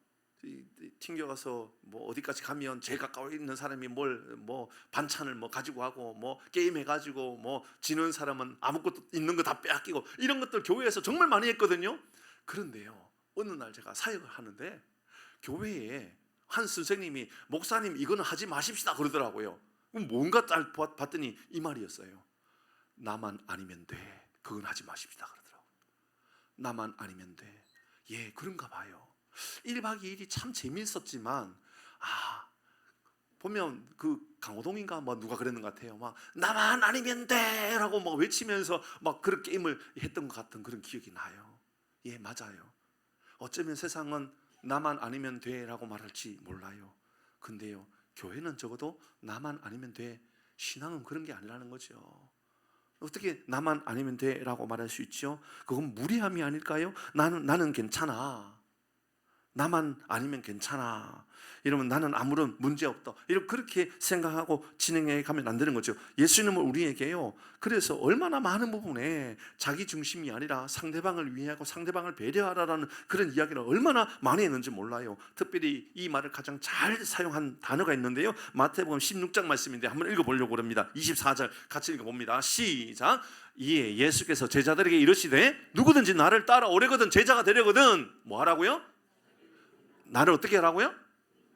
튕겨가서 뭐 어디까지 가면 제일 가까워 있는 사람이 뭐 반찬을 뭐 가지고 하고, 뭐 게임 해가지고 뭐 지는 사람은 아무것도 있는 거 다 빼앗기고, 이런 것들 교회에서 정말 많이 했거든요. 그런데요, 어느 날 제가 사역을 하는데 교회에 한 선생님이, 목사님 이거는 하지 마십시다 그러더라고요. 그럼 뭔가 딱 봤더니 이 말이었어요. 나만 아니면 돼, 그건 하지 마십시다 그러더라고요. 나만 아니면 돼. 예, 그런가 봐요. 1박 2일이 참 재미있었지만, 보면 그 강호동인가 뭐 누가 그랬는 것 같아요. 막 나만 아니면 돼라고 막 외치면서 막 그런 게임을 했던 것 같은 그런 기억이 나요. 예, 맞아요. 어쩌면 세상은 나만 아니면 돼라고 말할지 몰라요. 근데요, 교회는 적어도 나만 아니면 돼. 신앙은 그런 게 아니라는 거죠. 어떻게 나만 아니면 돼라고 말할 수 있죠? 그건 무리함이 아닐까요? 나는 괜찮아, 나만 아니면 괜찮아, 이러면 나는 아무런 문제 없다, 이렇게 그렇게 생각하고 진행해 가면 안 되는 거죠. 예수님은 우리에게요, 그래서 얼마나 많은 부분에 자기 중심이 아니라 상대방을 위하고 상대방을 배려하라라는 그런 이야기를 얼마나 많이 했는지 몰라요. 특별히 이 말을 가장 잘 사용한 단어가 있는데요, 마태복음 16장 말씀인데 한번 읽어보려고 합니다. 24절 같이 읽어봅니다. 시작. 이에 예수께서 제자들에게 이르시되 누구든지 나를 따라오려거든, 제자가 되려거든 뭐 하라고요? 나를 어떻게 하라고요?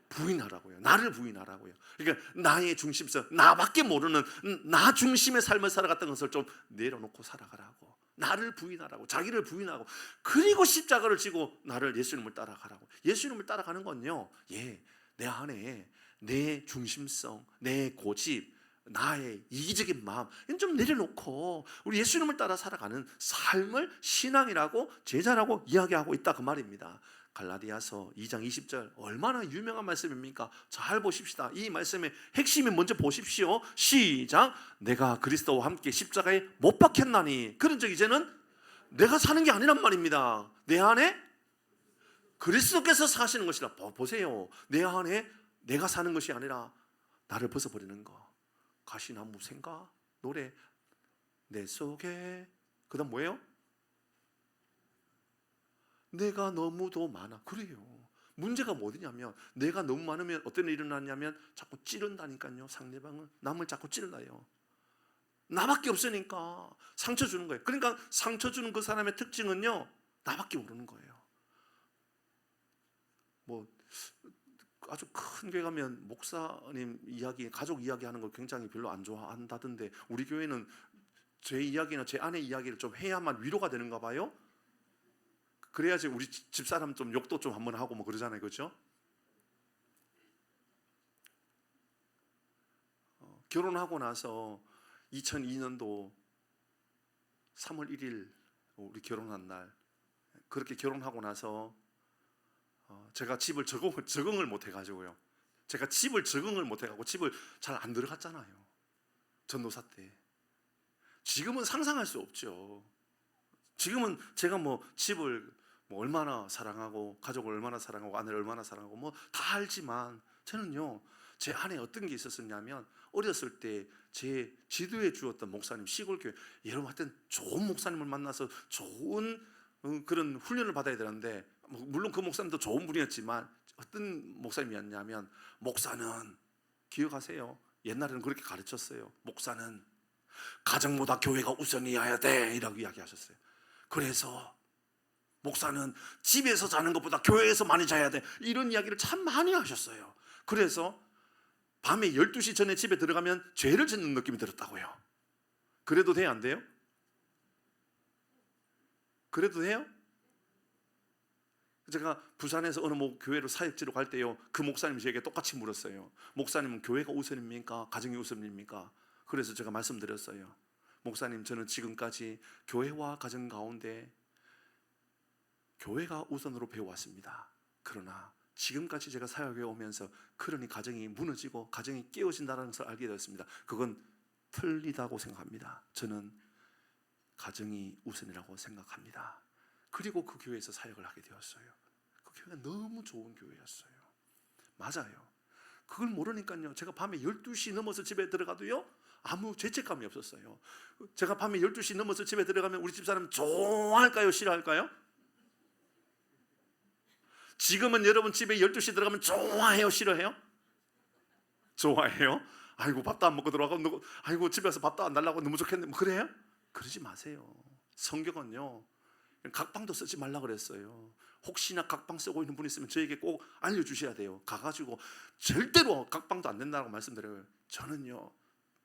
부인하라고요. 나를 부인하라고요. 그러니까 나의 중심성, 나밖에 모르는 나 중심의 삶을 살아갔던 것을 좀 내려놓고 살아가라고. 나를 부인하라고, 자기를 부인하고, 그리고 십자가를 지고 나를, 예수님을 따라가라고. 예수님을 따라가는 건요, 내 안에 내 중심성, 내 고집, 나의 이기적인 마음 이건 좀 내려놓고 우리 예수님을 따라 살아가는 삶을 신앙이라고, 제자라고 이야기하고 있다 그 말입니다. 갈라디아서 2장 20절 얼마나 유명한 말씀입니까? 잘 보십시다. 이 말씀의 핵심이 먼저 보십시오. 시작. 내가 그리스도와 함께 십자가에 못 박혔나니. 그런 적 이제는 내가 사는 게 아니란 말입니다. 내 안에 그리스도께서 사시는 것이라. 보세요, 내 안에 내가 사는 것이 아니라 나를 벗어버리는 거. 가시나무 생각 노래 내 속에, 그 다음 뭐예요? 내가 너무도 많아. 그래요. 문제가 뭐냐면 내가 너무 많으면 어떤 일이 일어나냐면 자꾸 찌른다니까요. 상대방을, 남을 자꾸 찔러요. 나밖에 없으니까 상처 주는 거예요. 그러니까 상처 주는 그 사람의 특징은요, 나밖에 모르는 거예요. 뭐 아주 큰 교회 가면 목사님 이야기, 가족 이야기하는 걸 굉장히 별로 안 좋아한다던데, 우리 교회는 제 이야기나 제 아내 이야기를 좀 해야만 위로가 되는가 봐요. 그래야지 우리 집사람 좀 욕도 좀 한번 하고 뭐 그러잖아요, 그렇죠? 결혼하고 나서 2002년도 3월 1일 우리 결혼한 날, 그렇게 결혼하고 나서 제가 집을 적응을 못 해가지고요. 제가 집을 적응을 못 해가지고 집을 잘 안 들어갔잖아요. 전도사 때. 지금은 상상할 수 없죠. 지금은 제가 뭐 집을 뭐 얼마나 사랑하고 가족을 얼마나 사랑하고 아내를 얼마나 사랑하고 뭐 다 알지만, 저는요 제 안에 어떤 게 있었었냐면, 어렸을 때 제 지도해 주었던 목사님, 시골교회 여러분 하여튼 좋은 목사님을 만나서 좋은 그런 훈련을 받아야 되는데, 물론 그 목사님도 좋은 분이었지만 어떤 목사님이었냐면, 목사는 기억하세요? 옛날에는 그렇게 가르쳤어요. 목사는 가정보다 교회가 우선이어야 돼, 이라고 이야기하셨어요. 그래서 목사는 집에서 자는 것보다 교회에서 많이 자야 돼, 이런 이야기를 참 많이 하셨어요. 그래서 밤에 12시 전에 집에 들어가면 죄를 짓는 느낌이 들었다고요. 그래도 돼요, 안 돼요? 그래도 돼요? 제가 부산에서 어느 교회로 사역지로 갈 때요, 그 목사님이 저에게 똑같이 물었어요. 목사님은 교회가 우선입니까? 가정이 우선입니까? 그래서 제가 말씀드렸어요. 목사님, 저는 지금까지 교회와 가정 가운데 교회가 우선으로 배워왔습니다. 그러나 지금까지 제가 사역해 오면서 그러니 가정이 무너지고 가정이 깨어진다는 것을 알게 되었습니다. 그건 틀리다고 생각합니다. 저는 가정이 우선이라고 생각합니다. 그리고 그 교회에서 사역을 하게 되었어요. 그 교회가 너무 좋은 교회였어요. 맞아요. 그걸 모르니까요, 제가 밤에 12시 넘어서 집에 들어가도요 아무 죄책감이 없었어요. 제가 밤에 12시 넘어서 집에 들어가면 우리 집사람 좋아할까요? 싫어할까요? 지금은 여러분 집에 12시 들어가면 좋아해요? 싫어해요? 좋아해요? 아이고 밥도 안 먹고 들어가고, 아이고 집에서 밥도 안 달라고 너무 좋겠네, 뭐 그래요? 그러지 마세요. 성경은요 각방도 쓰지 말라 그랬어요. 혹시나 각방 쓰고 있는 분이 있으면 저에게 꼭 알려주셔야 돼요. 가가지고 절대로 각방도 안 된다고 말씀드려요. 저는요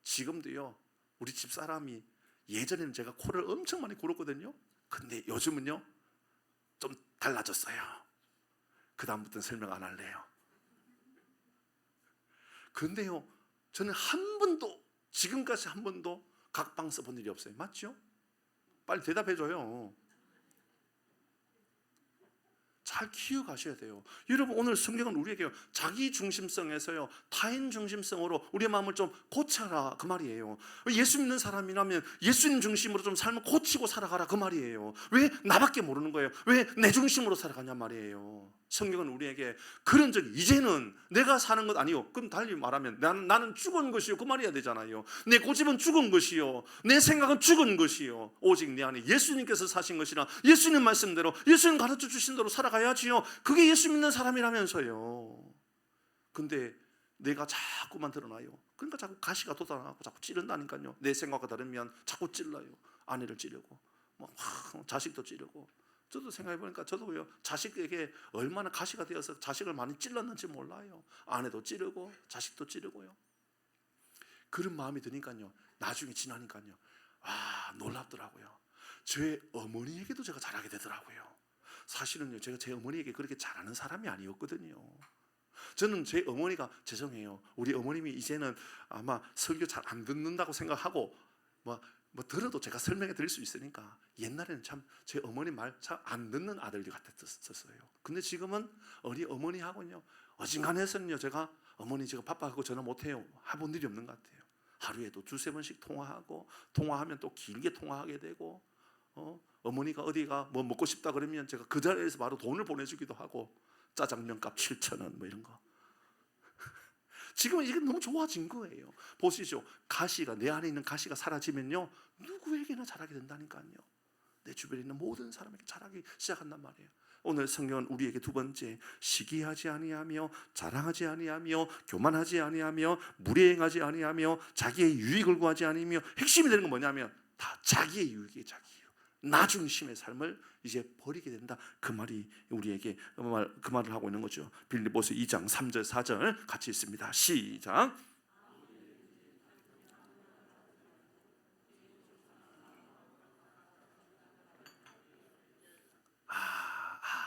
지금도요 우리 집사람이, 예전에는 제가 코를 엄청 많이 골았거든요. 근데 요즘은요 좀 달라졌어요. 그 다음부터는 설명 안 할래요. 근데요 저는 한 번도, 지금까지 한 번도 각방 써본 일이 없어요. 맞죠? 빨리 대답해줘요. 잘 기억하셔야 돼요. 여러분, 오늘 성경은 우리에게 자기 중심성에서요 타인 중심성으로 우리의 마음을 좀 고쳐라, 그 말이에요. 예수 믿는 사람이라면 예수님 중심으로 좀 삶을 고치고 살아가라, 그 말이에요. 왜 나밖에 모르는 거예요? 왜 내 중심으로 살아가냐 말이에요. 성경은 우리에게 그런 적이, 이제는 내가 사는 것 아니요, 그럼 달리 말하면 나는 죽은 것이요, 그 말이야 되잖아요. 내 고집은 죽은 것이요, 내 생각은 죽은 것이요, 오직 내 안에 예수님께서 사신 것이라, 예수님 말씀대로, 예수님 가르쳐 주신 대로 살아가야지요. 그게 예수 믿는 사람이라면서요. 근데 내가 자꾸만 드러나요. 그러니까 자꾸 가시가 돋아나고 자꾸 찌른다니까요. 내 생각과 다르면 자꾸 찔러요. 아내를 찌르고 자식도 찌르고. 저도 생각해보니까 저도요 자식에게 얼마나 가시가 되어서 자식을 많이 찔렀는지 몰라요. 아내도 찌르고 자식도 찌르고요. 그런 마음이 드니까요, 나중에 지나니까요, 놀랍더라고요. 제 어머니에게도 제가 잘하게 되더라고요. 사실은요 제가 제 어머니에게 그렇게 잘하는 사람이 아니었거든요. 저는 제 어머니가, 죄송해요, 우리 어머님이 이제는 아마 설교 잘 안 듣는다고 생각하고 뭐 들어도 제가 설명해 드릴 수 있으니까, 옛날에는 참 제 어머니 말 잘 안 듣는 아들들 같았었어요. 근데 지금은 우리 어머니하고는요 어진간해서는요 제가 어머니 제가 바빠갖고 전화 못해요 해본 일이 없는 것 같아요. 하루에도 2-3번씩 통화하고, 통화하면 또 길게 통화하게 되고, 어머니가 어디가 뭐 먹고 싶다 그러면 제가 그 자리에서 바로 돈을 보내주기도 하고, 짜장면값 7,000원 뭐 이런 거. 지금은 이게 너무 좋아진 거예요. 보시죠, 가시가, 내 안에 있는 가시가 사라지면요 누구에게나 잘하게 된다니까요. 내 주변에 있는 모든 사람에게 잘하기 시작한단 말이에요. 오늘 성경은 우리에게 두 번째, 시기하지 아니하며 자랑하지 아니하며 교만하지 아니하며 무례행하지 아니하며 자기의 유익을 구하지 아니하며, 핵심이 되는 건 뭐냐면 다 자기의 유익이에요. 자기 유익, 나 중심의 삶을 이제 버리게 된다, 그 말이 우리에게 그 말을 하고 있는 거죠. 빌립보서 2장 3절 4절 같이 읽습니다. 시작.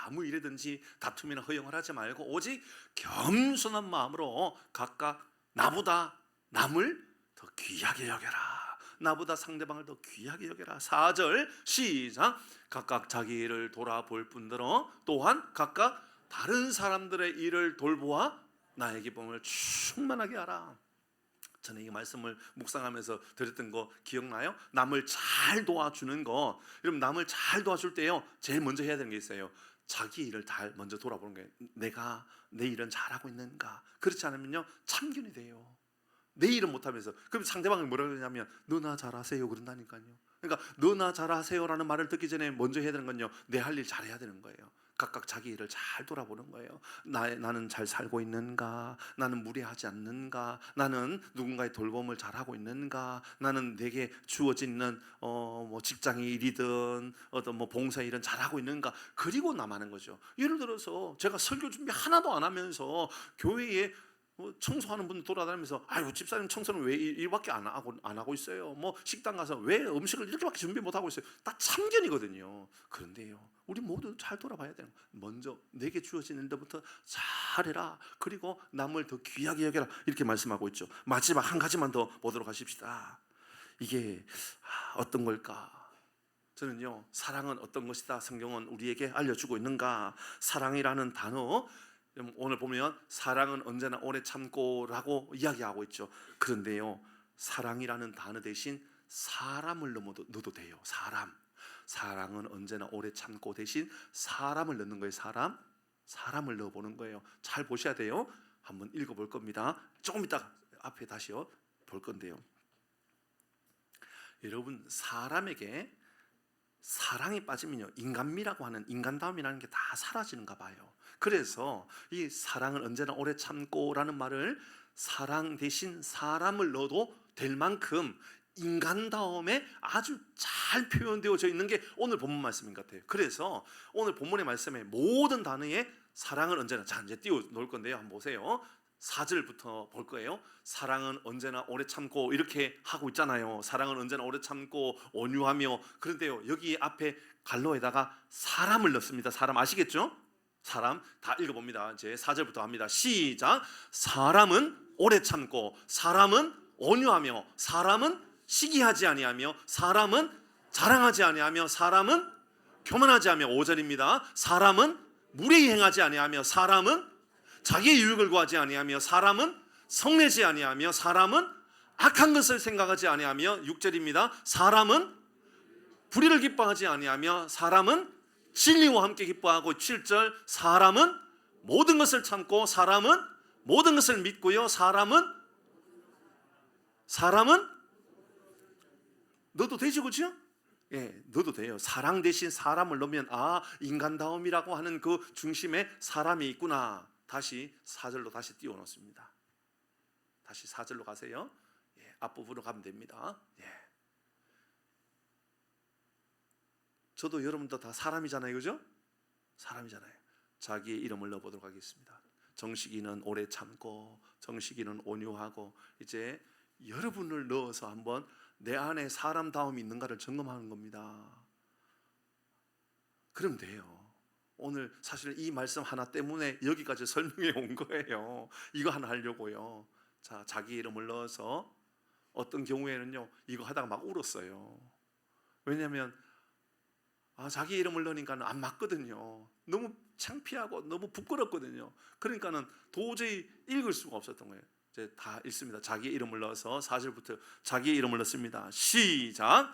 아무 일이든지 다툼이나 허용을 하지 말고 오직 겸손한 마음으로 각각 나보다 남을 더 귀하게 여겨라, 나보다 상대방을 더 귀하게 여겨라. 4절 시작. 각각 자기 일을 돌아볼 뿐더러 또한 각각 다른 사람들의 일을 돌보아 나의 기쁨을 충만하게 하라. 저는 이 말씀을 묵상하면서 드렸던 거 기억나요? 남을 잘 도와주는 거. 여러분, 남을 잘 도와줄 때요, 제일 먼저 해야 되는 게 있어요. 자기 일을 잘 먼저 돌아보는 거예요. 내가 내 일은 잘하고 있는가? 그렇지 않으면요, 참견이 돼요. 내 일은 못하면서. 그럼 상대방이 뭐라고 그러냐면 너나 잘하세요 그런다니까요. 그러니까 너나 잘하세요라는 말을 듣기 전에 먼저 해야 되는 건요, 내 할 일 잘해야 되는 거예요. 각각 자기 일을 잘 돌아보는 거예요. 나는 잘 살고 있는가? 나는 무례하지 않는가? 나는 누군가의 돌봄을 잘하고 있는가? 나는 내게 주어지는 뭐 직장의 일이든 어떤 뭐 봉사 일은 잘하고 있는가? 그리고 남하는 거죠. 예를 들어서 제가 설교 준비 하나도 안 하면서 교회에 청소하는 분 돌아다니면서 아유 집사님 청소는 왜 일밖에 안 하고 있어요? 뭐 식당 가서 왜 음식을 이렇게밖에 준비 못 하고 있어요? 다 참견이거든요. 그런데요, 우리 모두 잘 돌아봐야 돼요. 먼저 내게 주어진 일부터 잘해라. 그리고 남을 더 귀하게 여겨라. 이렇게 말씀하고 있죠. 마지막 한 가지만 더 보도록 하십시다. 이게 어떤 걸까? 저는요, 사랑은 어떤 것이다, 성경은 우리에게 알려주고 있는가? 사랑이라는 단어, 오늘 보면 사랑은 언제나 오래 참고라고 이야기하고 있죠. 그런데요, 사랑이라는 단어 대신 사람을 넣어도 돼요. 사랑은 언제나 오래 참고 대신 사람을 넣는 거예요. 사람을 넣어보는 거예요. 잘 보셔야 돼요. 한번 읽어볼 겁니다. 조금 이따 앞에 다시요 볼 건데요. 여러분, 사람에게 사랑이 빠지면요, 인간미라고 하는 인간다움이라는 게 다 사라지는가 봐요. 그래서 이 사랑은 언제나 오래 참고라는 말을 사랑 대신 사람을 넣어도 될 만큼 인간다움에 아주 잘 표현되어져 있는 게 오늘 본문 말씀인 것 같아요. 그래서 오늘 본문의 말씀에 모든 단어에 사랑은 언제나, 자 이제 띄워 놓을 건데요, 한번 보세요. 4절부터 볼 거예요. 사랑은 언제나 오래 참고 이렇게 하고 있잖아요. 사랑은 언제나 오래 참고 온유하며. 그런데요, 여기 앞에 갈로에다가 사람을 넣습니다. 사람 아시겠죠? 사람 다 읽어봅니다. 이제 4절부터 합니다. 시작. 사람은 오래 참고, 사람은 온유하며, 사람은 시기하지 아니하며, 사람은 자랑하지 아니하며, 사람은 교만하지 않으며. 5절입니다. 사람은 무례히 행하지 아니하며, 사람은 자기의 유익을 구하지 아니하며, 사람은 성내지 아니하며, 사람은 악한 것을 생각하지 아니하며. 6절입니다. 사람은 불의를 기뻐하지 아니하며, 사람은 진리와 함께 기뻐하고. 7절. 사람은 모든 것을 참고, 사람은 모든 것을 믿고요. 사람은 넣어도 되죠, 그렇죠? 예, 넣어도 돼요. 사랑 대신 사람을 넣으면 인간다움이라고 하는 그 중심에 사람이 있구나. 다시 4절로 다시 띄워놓습니다. 다시 4절로 가세요. 예, 앞부분으로 가면 됩니다. 예. 저도 여러분도 다 사람이잖아요, 그죠? 사람이잖아요. 자기의 이름을 넣어보도록 하겠습니다. 정식이는 오래 참고, 정식이는 온유하고. 이제 여러분을 넣어서 한번 내 안에 사람다움이 있는가를 점검하는 겁니다. 그럼 돼요. 오늘 사실 이 말씀 하나 때문에 여기까지 설명해 온 거예요. 이거 하나 하려고요. 자, 자기 이름을 넣어서 어떤 경우에는요, 이거 하다가 막 울었어요. 왜냐하면 자기 이름을 넣으니까 안 맞거든요. 너무 창피하고 너무 부끄럽거든요. 그러니까는 도저히 읽을 수가 없었던 거예요. 이제 다 읽습니다. 자기 이름을 넣어서 4절부터 자기 이름을 넣습니다. 시작.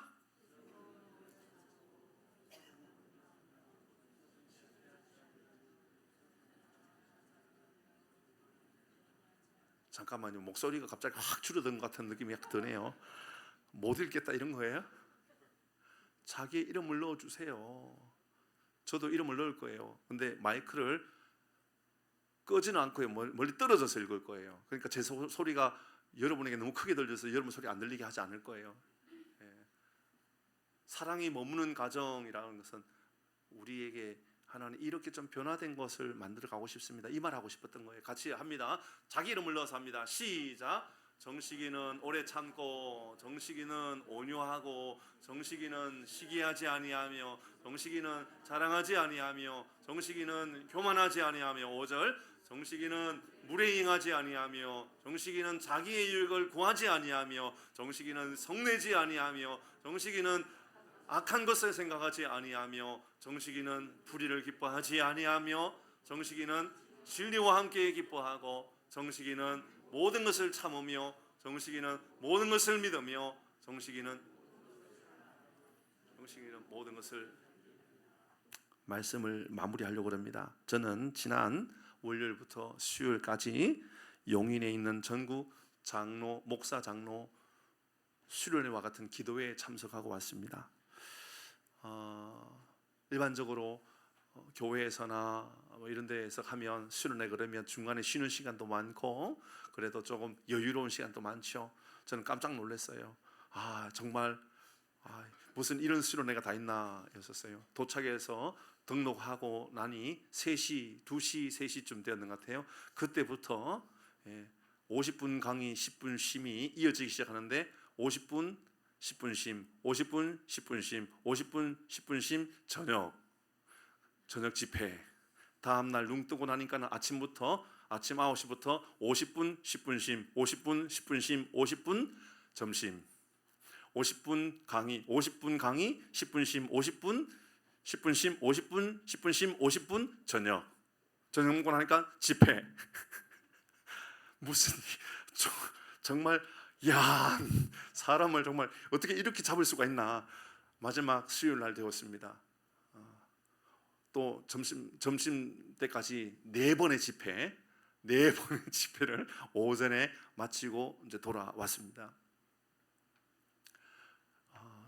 잠깐만요, 목소리가 갑자기 확 줄어든 것 같은 느낌이 약간 드네요. 못 읽겠다 이런 거예요? 자기 이름을 넣어주세요. 저도 이름을 넣을 거예요. 근데 마이크를 끄지는 않고요, 멀리 떨어져서 읽을 거예요. 그러니까 제 소리가 여러분에게 너무 크게 들려서 여러분 소리 안 들리게 하지 않을 거예요. 예. 사랑이 머무는 가정이라는 것은 우리에게 하나님 이렇게 좀 변화된 것을 만들어 가고 싶습니다. 이 말 하고 싶었던 거예요. 같이 합니다. 자기 이름을 넣어서 합니다. 시작. 정식이는 오래 참고, 정식이는 온유하고, 정식이는 시기하지 아니하며, 정식이는 자랑하지 아니하며, 정식이는 교만하지 아니하며. 5절. 정식이는 물에 행하지 아니하며 정식이는 자기의 유익을 구하지 아니하며 정식이는 성내지 아니하며 정식이는 악한 것을 생각하지 아니하며 정식이는 불의를 기뻐하지 아니하며 정식이는 진리와 함께 기뻐하고 정식이는 모든 것을 참으며 정식이는 모든 것을 믿으며 정식이는 모든 것을 말씀을 마무리하려고 합니다. 저는 지난 월요일부터 수요일까지 용인에 있는 전국 장로, 목사 장로 수련회와 같은 기도회에 참석하고 왔습니다. 일반적으로 교회에서나 뭐 이런 데에서 하면 수련회 그러면 중간에 쉬는 시간도 많고 그래도 조금 여유로운 시간도 많죠. 저는 깜짝 놀랐어요. 정말 무슨 이런 수련회가 다 있나 였었어요. 도착해서 등록하고 나니 3시, 2시, 3시쯤 되었는 것 같아요. 그때부터 50분 강의, 10분 쉼이 이어지기 시작하는데 50분, 10분 쉼, 50분, 10분 쉼, 50분, 10분 쉼, 저녁 집회. 다음 날 눈 뜨고 나니까 아침 9시부터 50분, 10분 쉼, 50분, 10분 쉼, 50분 점심. 50분 강의, 10분 쉼, 50분, 10분 쉼, 50분, 10분 쉼, 50분 저녁 먹고 나니까 집회. 무슨 정말 사람을 정말 어떻게 이렇게 잡을 수가 있나. 마지막 수요일 날 되었습니다. 또 점심 때까지 4번의 집회를 오전에 마치고 이제 돌아왔습니다.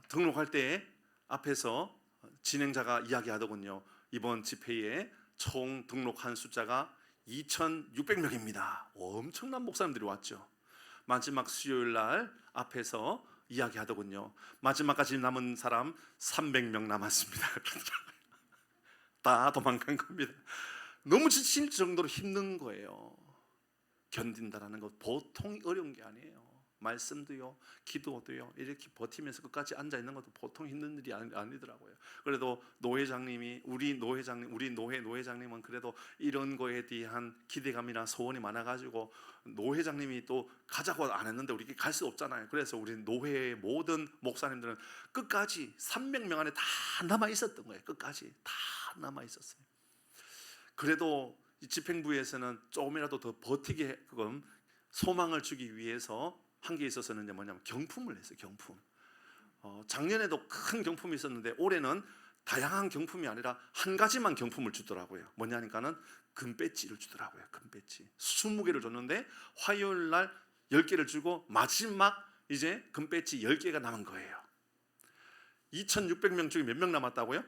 등록할 때 앞에서 진행자가 이야기하더군요. 이번 집회에 총 등록한 숫자가 2,600명입니다. 엄청난 목사님들이 왔죠. 마지막 수요일 날 앞에서 이야기하더군요. 마지막까지 남은 사람 300명 남았습니다. 다 도망간 겁니다. 너무 지칠 정도로 힘든 거예요. 견딘다라는 것 보통 어려운 게 아니에요. 말씀도요, 기도도요, 이렇게 버티면서 끝까지 앉아 있는 것도 보통 힘든 일이 아니더라고요. 그래도 우리 노회장님은 그래도 이런 거에 대한 기대감이나 소원이 많아가지고 노회장님이 또 가자고 안 했는데 우리 갈 수 없잖아요. 그래서 우리 노회의 모든 목사님들은 끝까지 300명 안에 다 남아 있었던 거예요. 끝까지 다 남아 있었어요. 그래도 집행부에서는 조금이라도 더 버티게끔 소망을 주기 위해서 한 게 있어서는 뭐냐면 경품을 했어요. 경품. 작년에도 큰 경품이 있었는데 올해는 다양한 경품이 아니라 한 가지만 경품을 주더라고요. 뭐냐니까는 금배지를 주더라고요. 금배지 20개를 줬는데 화요일 날 10개를 주고 마지막 이제 금배지 10개가 남은 거예요. 2,600명 중에 몇 명 남았다고요?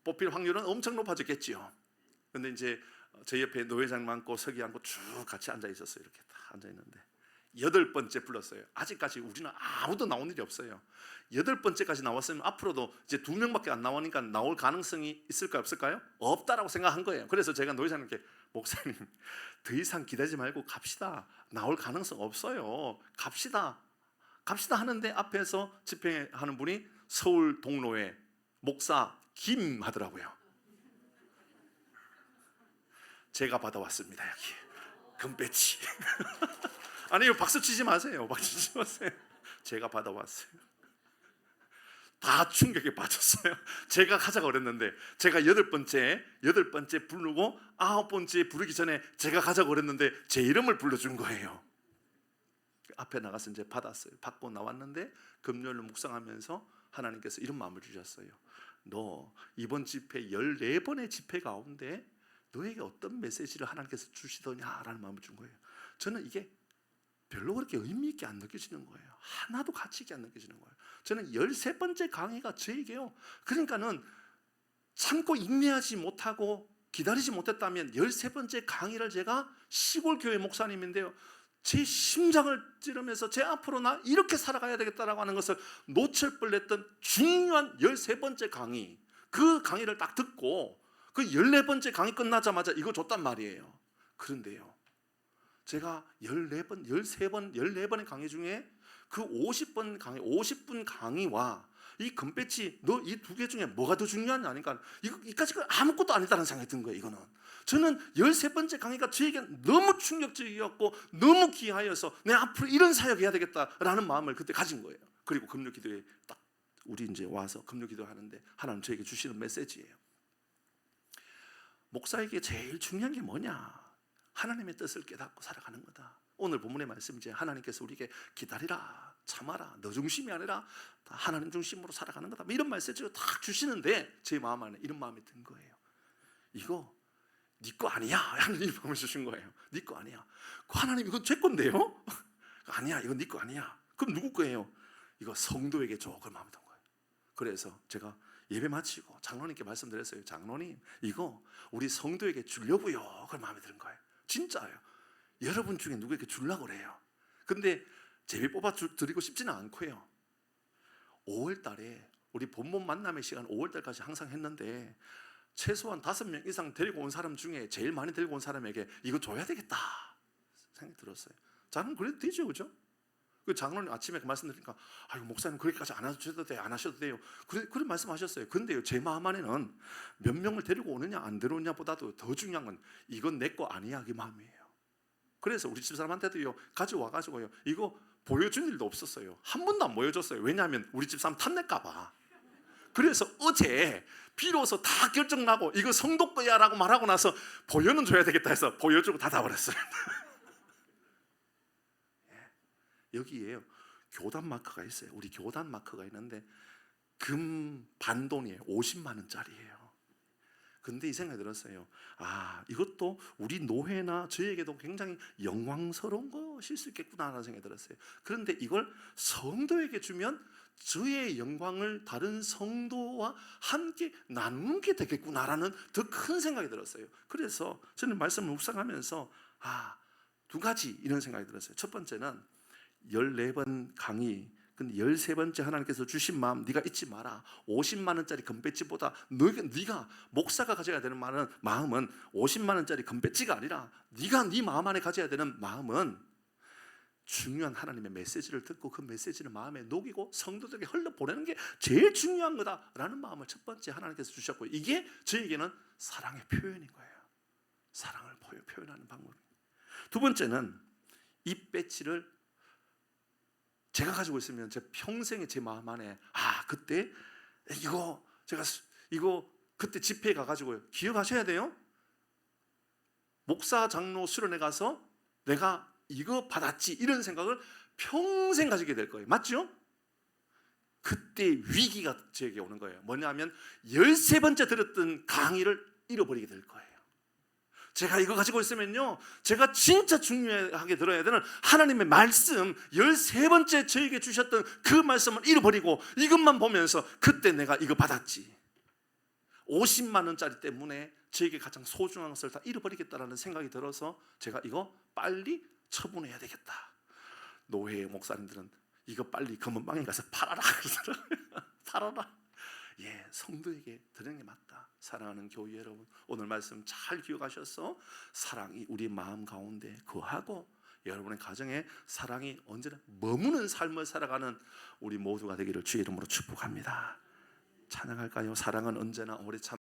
뽑힐 확률은 엄청 높아졌겠지요. 근데 이제 제 옆에 노회장 많고 서기 앉고 쭉 같이 앉아 있었어요. 이렇게 다 앉아 있는데 8번째 불렀어요. 아직까지 우리는 아무도 나온 일이 없어요. 8번째까지 나왔으면 앞으로도 이제 2명밖에 안 나오니까 나올 가능성이 있을까요, 없을까요? 없다라고 생각한 거예요. 그래서 제가 노회장님께 목사님 더 이상 기다리지 말고 갑시다. 나올 가능성 없어요. 갑시다 하는데 앞에서 집행하는 분이 서울 동로회 목사 김 하더라고요. 제가 받아왔습니다. 여기 금배지. 아니요, 박수 치지 마세요. 제가 받아왔어요. 다 충격에 빠졌어요. 제가 가자고 그랬는데 제가 8번째 부르고 9번째 부르기 전에 제가 가자고 그랬는데 제 이름을 불러준 거예요. 앞에 나가서 이제 받았어요. 받고 나왔는데 금요일로 묵상하면서 하나님께서 이런 마음을 주셨어요. 너 이번 집회 14번의 집회 가운데 너에게 어떤 메시지를 하나님께서 주시더냐라는 마음을 준 거예요. 저는 이게 별로 그렇게 의미 있게 안 느껴지는 거예요. 하나도 가치 있게 안 느껴지는 거예요. 저는 13번째 강의가 저에게요. 그러니까는 참고 인내하지 못하고 기다리지 못했다면 13번째 강의를 제가 시골 교회 목사님인데요. 제 심장을 찌르면서 제 앞으로 나 이렇게 살아가야 되겠다라고 하는 것을 놓칠 뻔했던 중요한 13번째 강의, 그 강의를 딱 듣고 그 14번째 강의 끝나자마자 이거 줬단 말이에요. 그런데요, 제가 14번의 강의 중에 그 50분 강의와 이 금배지 너 이 두 개 중에 뭐가 더 중요하냐 하니까 이까지가 아무것도 아니다는 생각이 든 거예요. 이거는 저는 13번째 강의가 저에게 너무 충격적이었고 너무 귀하여서 내 앞으로 이런 사역해야 되겠다라는 마음을 그때 가진 거예요. 그리고 금요 기도에 딱 우리 이제 와서 금요 기도하는데 하나님 저에게 주시는 메시지예요. 목사에게 제일 중요한 게 뭐냐? 하나님의 뜻을 깨닫고 살아가는 거다. 오늘 본문의 말씀 이제 하나님께서 우리에게 기다리라, 참아라, 너 중심이 아니라 다 하나님 중심으로 살아가는 거다. 이런 메시지를 딱 주시는데 제 마음 안에 이런 마음이 든 거예요. 이거 네 거 아니야. 하나님 마음을 주신 거예요. 네 거 아니야. 하나님 이거 제 건데요? 아니야, 이거 네 거 아니야. 그럼 누구 거예요? 이거 성도에게 줘. 그 마음이 든 거예요. 그래서 제가 예배 마치고 장로님께 말씀드렸어요. 장로님, 이거 우리 성도에게 주려고요. 그 마음에 드는 거예요. 진짜예요. 여러분 중에 누구에게 주려고 그래요. 근데 제비 뽑아 드리고 싶지는 않고요. 5월 달에 우리 본문 만남의 시간 5월 달까지 항상 했는데 최소한 5명 이상 데리고 온 사람 중에 제일 많이 데리고 온 사람에게 이거 줘야 되겠다 생각이 들었어요. 저는 그래도 되죠, 그죠? 그 장로님 아침에 그 말씀드리니까 아유 목사님 그렇게까지 안 하셔도 돼요, 안 하셔도 돼요. 그런 말씀하셨어요. 근데요 제 마음 안에는 몇 명을 데리고 오느냐 안 데려오냐보다도 더 중요한 건 이건 내 거 아니야 그 마음이에요. 그래서 우리 집사람한테도요 가져와가지고요 이거 보여준 일도 없었어요. 한 번도 안 보여줬어요. 왜냐하면 우리 집사람 탐낼까봐. 그래서 어제 비로소 다 결정나고 이거 성도 거야 라고 말하고 나서 보여는 줘야 되겠다 해서 보여주고 닫아버렸어요. 여기에요 교단 마크가 있어요. 우리 교단 마크가 있는데 금 반돈이에요. 50만 원짜리예요. 근데 이 생각이 들었어요. 아, 이것도 우리 노회나 저에게도 굉장히 영광스러운 것일 수 있겠구나라는 생각이 들었어요. 그런데 이걸 성도에게 주면 저의 영광을 다른 성도와 함께 나누는 게 되겠구나라는 더 큰 생각이 들었어요. 그래서 저는 말씀을 묵상하면서 두 가지 이런 생각이 들었어요. 첫 번째는 14번 강의, 근데 13번째 하나님께서 주신 마음 네가 잊지 마라. 50만 원짜리 금배지보다 네가 목사가 가져야 되는 마음은 50만 원짜리 금배지가 아니라 네가 네 마음 안에 가져야 되는 마음은 중요한 하나님의 메시지를 듣고 그 메시지를 마음에 녹이고 성도들에게 흘려보내는 게 제일 중요한 거다라는 마음을 첫 번째 하나님께서 주셨고 이게 저에게는 사랑의 표현인 거예요. 사랑을 표현하는 방법입니다. 두 번째는 이 배지를 제가 가지고 있으면 제 평생에 제 마음 안에 그때 이거 그때 집회에 가가지고 기억하셔야 돼요. 목사 장로 수련회 가서 내가 이거 받았지 이런 생각을 평생 가지게 될 거예요. 맞죠? 그때 위기가 저에게 오는 거예요. 뭐냐면 13번째 들었던 강의를 잃어버리게 될 거예요. 제가 이거 가지고 있으면요 제가 진짜 중요하게 들어야 되는 하나님의 말씀 13번째 저에게 주셨던 그 말씀을 잃어버리고 이것만 보면서 그때 내가 이거 받았지 50만 원짜리 때문에 저에게 가장 소중한 것을 다 잃어버리겠다라는 생각이 들어서 제가 이거 빨리 처분해야 되겠다. 노회의 목사님들은 이거 빨리 금은방에 가서 팔아라 그러더라고요. 팔아라. 예, 성도에게 드리는 게 맞다. 사랑하는 교회 여러분, 오늘 말씀 잘 기억하셔서 사랑이 우리 마음 가운데 거하고 여러분의 가정에 사랑이 언제나 머무는 삶을 살아가는 우리 모두가 되기를 주의 이름으로 축복합니다. 찬양할까요? 사랑은 언제나 오래 참